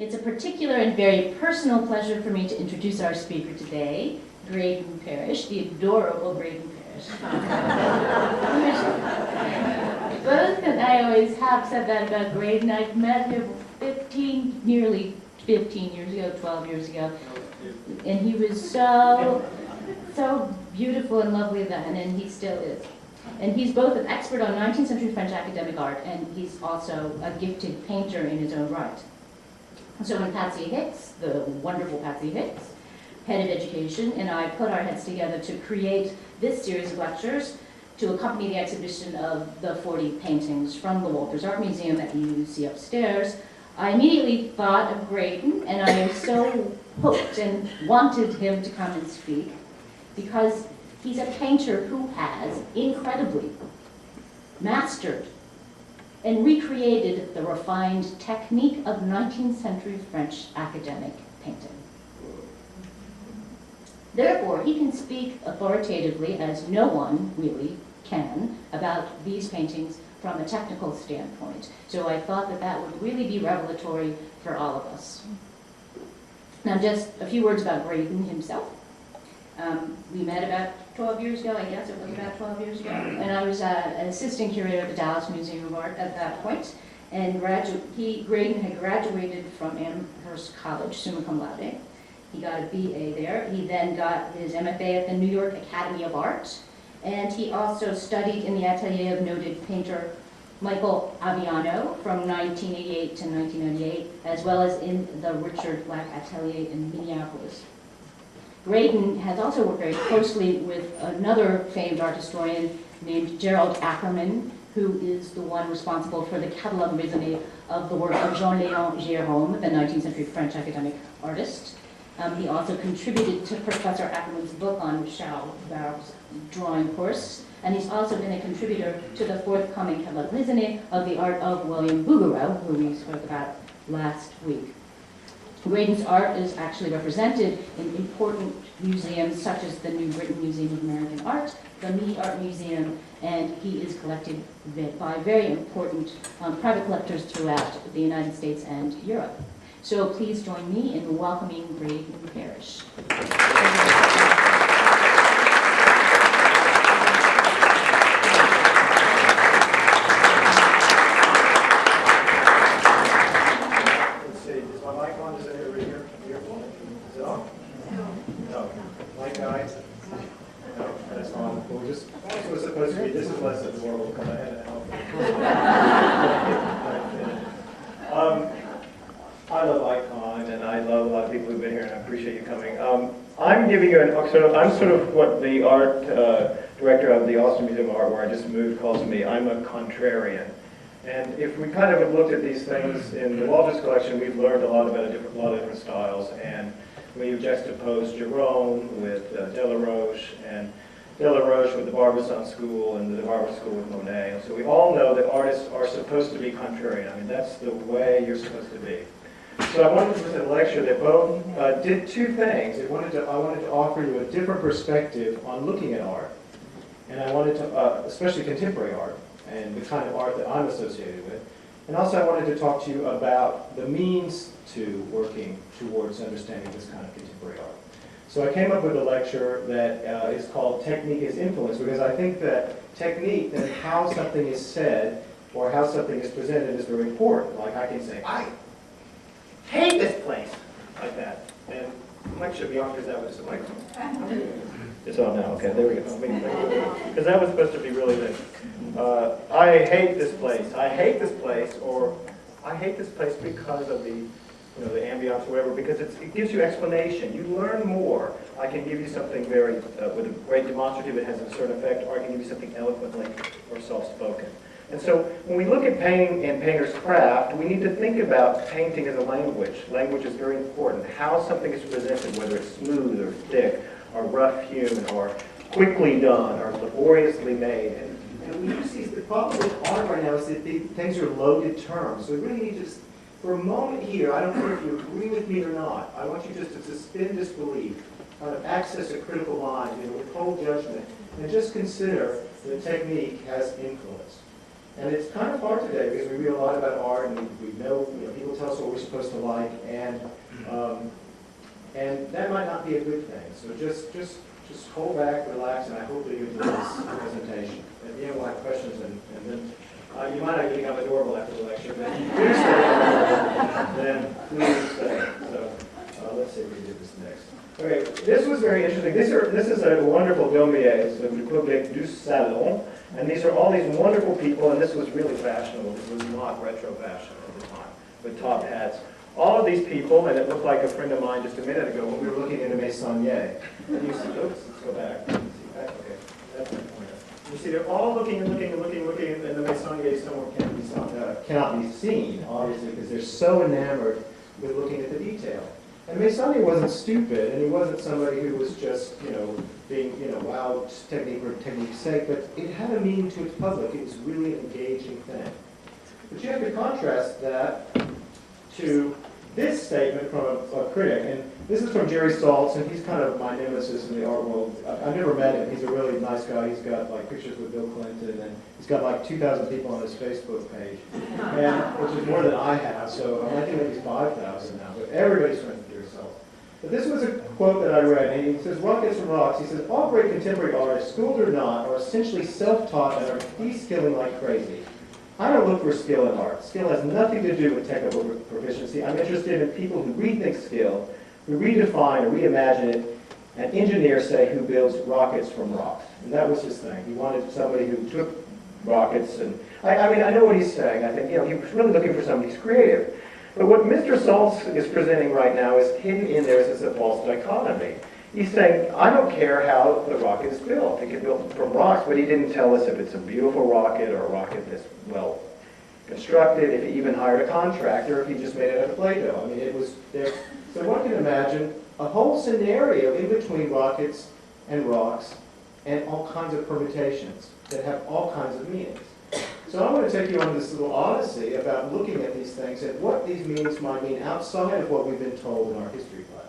It's a particular and very personal pleasure for me to introduce our speaker today, Graydon Parrish, the adorable Graydon Parrish. Both and I always have said that about Graydon. I've met him nearly 15 years ago, 12 years ago, and he was so beautiful and lovely then, and he still is. And he's both an expert on 19th century French academic art, and he's also a gifted painter in his own right. So when Patsy Hicks, the wonderful Patsy Hicks, head of education, and I put our heads together to create this series of lectures to accompany the exhibition of the 40 paintings from the Walters Art Museum that you see upstairs, I immediately thought of Graydon, and I am so hooked and wanted him to come and speak because he's a painter who has incredibly mastered and recreated the refined technique of 19th century French academic painting. Therefore, he can speak authoritatively, as no one really can, about these paintings from a technical standpoint. So I thought that that would really be revelatory for all of us. Now, just a few words about Graydon himself. We met about 12 years ago, I guess it was about 12 years ago, and I was an assistant curator at the Dallas Museum of Art at that point, and Graydon had graduated from Amherst College, summa cum laude. He got a BA there. He then got his MFA at the New York Academy of Art, and he also studied in the atelier of noted painter Michael Aviano from 1988 to 1998, as well as in the Richard Black Atelier in Minneapolis. Graydon has also worked very closely with another famed art historian named Gerald Ackerman, who is the one responsible for the catalogue raisonné of the work of Jean-Léon Gérôme, the 19th century French academic artist. He also contributed to Professor Ackerman's book on Charles Barre's drawing course, and he's also been a contributor to the forthcoming catalogue raisonné of the art of William Bouguereau, who we spoke about last week. Graydon's art is actually represented in important museums such as the New Britain Museum of American Art, the Mead Art Museum, and he is collected by very important private collectors throughout the United States and Europe. So please join me in welcoming Graydon Parrish. I'm giving you I'm sort of what the art director of the Austin Museum of Art, where I just moved, calls me. I'm a contrarian. And if we kind of have looked at these things in the Walters collection, we've learned a lot about a lot of different styles. And we've juxtaposed Gérôme with Delaroche, and Delaroche with the Barbizon School, and the Barbizon School with Monet. And so we all know that artists are supposed to be contrarian. I mean, that's the way you're supposed to be. So I wanted to present a lecture that both did two things. I wanted to offer you a different perspective on looking at art, and I wanted to, especially contemporary art, and the kind of art that I'm associated with. And also I wanted to talk to you about the means to working towards understanding this kind of contemporary art. So I came up with a lecture that is called Technique as Influence, because I think that technique and how something is said or how something is presented is very important. Like I can say, I hate this place, like that. And the mic should be on because that was the microphone. It's on now, okay, there we go. Because that was supposed to be really big. I hate this place. I hate this place, or I hate this place because of the, the ambiance, or whatever, because it gives you explanation. You learn more. I can give you something very, with a great demonstrative, it has a certain effect, or I can give you something eloquently or soft-spoken. And so when we look at painting and painter's craft, we need to think about painting as a language. Language is very important. How something is presented, whether it's smooth or thick, or rough-hewn, or quickly done, or laboriously made. And we see the problem with art right now is that things are loaded terms. So we really need to just, for a moment here, I don't know if you agree with me or not, I want you just to suspend disbelief, kind of access a critical mind, withhold judgment, and just consider that technique has influence. And it's kind of hard today because we read a lot about art and we know, people tell us what we're supposed to like, and that might not be a good thing. So just hold back, relax, and I hope that you enjoy this presentation. At the end, we'll have questions, and then you might not think I'm adorable after the lecture, but if you do say then please say. So let's see if we can do this next. Okay, this was very interesting. This is a wonderful Daumier, the Republique du Salon, and these are all these wonderful people, and this was really fashionable. This was not retro fashion at the time, with top hats. All of these people, and it looked like a friend of mine just a minute ago when we were looking into Meissonier. And you see, oops, let's go back. See that? Okay, that's my pointer. You see, they're all looking and looking and looking and looking, and the Meissonier somewhere cannot be seen, obviously, because they're so enamored with looking at the detail. And Meissonier wasn't stupid, and he wasn't somebody who was just, being, wow, technique for technique's sake, but it had a meaning to its public. It was really an engaging thing. But you have to contrast that to this statement from a critic, and this is from Jerry Saltz, and he's kind of my nemesis in the art world. I've never met him. He's a really nice guy. He's got like pictures with Bill Clinton, and he's got like 2,000 people on his Facebook page, and which is more than I have. So I think maybe 5,000 now. But everybody's friends with Jerry Saltz. But this was a quote that I read, and he says, "Rockets from rocks." He says, "All great contemporary artists, schooled or not, are essentially self-taught and are de-skilling like crazy. I don't look for skill in art. Skill has nothing to do with technical proficiency. I'm interested in people who rethink skill, who redefine or reimagine it, and engineers say who builds rockets from rocks." And that was his thing. He wanted somebody who took rockets, and I mean, I know what he's saying. I think, he was really looking for somebody who's creative. But what Mr. Saltz is presenting right now is hidden in there as a false dichotomy. He's saying, I don't care how the rocket is built. It can be built from rocks, but he didn't tell us if it's a beautiful rocket or a rocket that's well constructed, if he even hired a contractor, if he just made it out of Play-Doh. I mean, it was there. So one can imagine a whole scenario in between rockets and rocks and all kinds of permutations that have all kinds of meanings. So I want to take you on this little odyssey about looking at these things and what these meanings might mean outside of what we've been told in our history class.